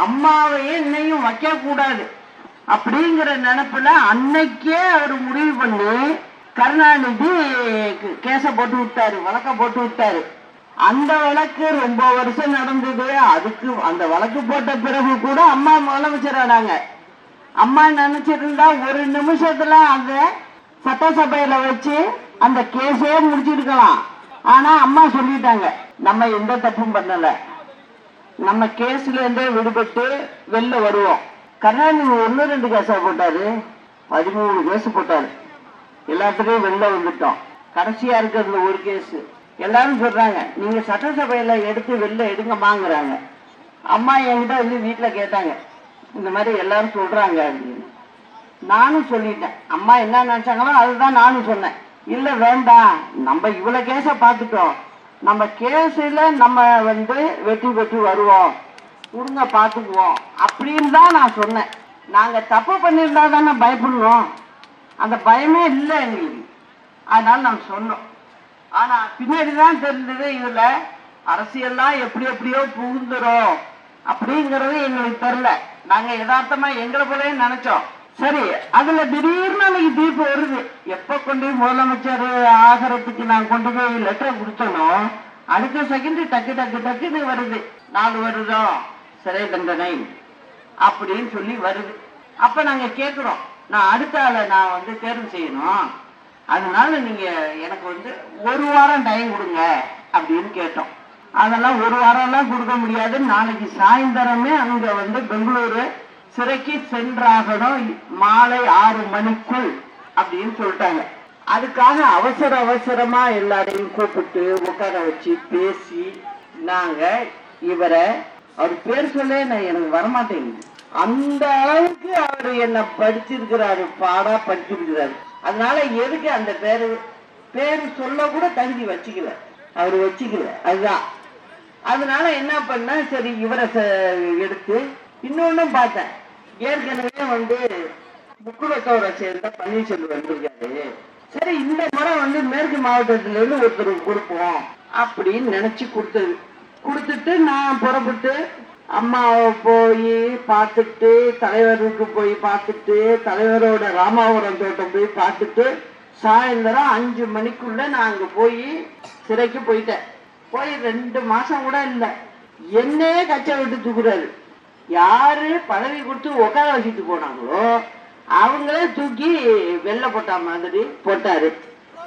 அம்மாவையே இன்னையும் வைக்க கூடாது அப்படிங்கிற நினைப்புல அன்னைக்கே அவர் முடிவு பண்ணி கருணாநிதி கேச போட்டு விட்டாரு, வழக்க போட்டு விட்டாரு. அந்த வழக்கு ரொம்ப வருஷம் நடந்தது. அதுக்கு அந்த வழக்கு போட்ட பிறகு கூட அம்மா முதலமைச்சர் ஆனாங்க. அம்மா நினைச்சிருந்தா ஒரு நிமிஷத்துல அந்த சட்டசபையில வச்சு அந்த கேஸே முடிச்சிருக்கலாம். ஆனா அம்மா சொல்லிட்டாங்க, நம்ம எந்த தப்பும் பண்ணல, நம்ம கேஸ்ல இருந்தே விடுபட்டு வெளில வருவோம். கருணாநிதி 1-2 கேஸா போட்டாரு, 13 கேஸ் போட்டாரு. எல்லாத்துலயும் வெளில வந்துட்டோம். கடைசியா இருக்கிறது ஒரு கேஸ். எல்லாரும் சொல்றாங்க, நீங்க சட்டசபையில எடுத்து வெளில எடுங்கம்மாங்கிறாங்க. அம்மா என்கிட்ட வந்து வீட்டுல கேட்டாங்க, இந்த மாதிரி எல்லாரும் சொல்றாங்க அப்படின்னு. நானும் சொல்லிட்டேன், அம்மா என்ன நினைச்சாங்களோ அதுதான் நானும் சொன்னேன். இல்ல வேண்டாம், நம்ம இவ்வளவு கேஸ பாத்துட்டோம், நம்ம கேஸ்ல நம்ம வந்து வெற்றி பெற்று வருவோம், கொடுங்க பாத்துக்குவோம் அப்படின்னு தான் நான் சொன்னேன். நாங்க தப்பு பண்ணியிருந்தா தானே பயப்படணும், அந்த பயமே இல்லை எங்களுக்கு. அதனால நாங்க சொன்னோம். ஆனா பின்னாடிதான் தெரிஞ்சது, இதுல அரசியல்லாம் எப்படி எப்படியோ புகுந்துரும் அப்படிங்கறது எங்களுக்கு தெரியல. நாங்க யதார்த்தமா எங்களை போலயே நினைச்சோம். சரி, அதுல திடீர்னு அன்னைக்கு தீர்ப்பு வருது. எப்ப கொண்டு முதலமைச்சர் ஆகிறதுக்கு நான் கொண்டு போய் லெட்டர் கொடுத்தனோ அடுத்த செகண்ட் டக்கு டக்கு டக்குன்னு வருது, 4 வருடம் சிறை தண்டனை அப்படின்னு சொல்லி வருது. அப்ப நாங்க கேட்கிறோம், நான் அடுத்த ஆளை நான் வந்து தேர்வு செய்யணும், அதனால நீங்க எனக்கு வந்து 1 வாரம் டைம் கொடுங்க அப்படின்னு கேட்டோம். அதெல்லாம் 1 வாரம் எல்லாம் கொடுக்க முடியாது, நாளைக்கு சாயந்தரமே அங்க வந்து பெங்களூரு சிறைக்கு சென்றாகணும், மாலை 6 மணிக்குள் அப்படின்னு சொல்லிட்டாங்க. அதுக்காக அவசர அவசரமா எல்லாரையும் கூப்பிட்டு உட்கார வச்சு பேசி, நாங்க இவரை அவர் பேர் சொல்ல எனக்கு வரமாட்டேங்குது, அந்த அளவுக்கு அவர் என்ன படிச்சிருக்கிறாரு, பாடா படிச்சிருக்கிறாரு. அதனால எதுக்கு அந்த பேரு சொல்ல கூட தகுதி வச்சுக்கல, அவர் வச்சுக்கல. அதுதான். அதனால என்ன பண்ண, சரி இவரை எடுத்து இன்னொன்னும் பார்த்தேன். ஏற்கனவே வந்து முக்குளத்தோரை சேர்ந்த பன்னீர்செல்வம் வந்திருக்காரு, சரி இந்த முறை வந்து மேற்கு மாவட்டத்தில இருந்து ஒருத்தருக்கு கொடுப்போம் அப்படின்னு நினைச்சு கொடுத்துட்டு நான் புறப்பட்டு அம்மாவை போய் பார்த்துட்டு, தலைவருக்கு போய் பார்த்துட்டு, தலைவரோட ராமாபுரம் தோட்டம் போய் பார்த்துட்டு, சாயந்தரம் 5 மணிக்குள்ள நான் அங்க போய் சிறைக்கு போயிட்டேன். போய் 2 மாசம் கூட இல்லை, என்னையே கச்சை விட்டு தூக்குறாரு. யாரு பதவி கொடுத்து உட்கார வச்சுட்டு போனாங்களோ அவங்களே தூக்கி வெள்ளை போட்டா மாதிரி போட்டாரு.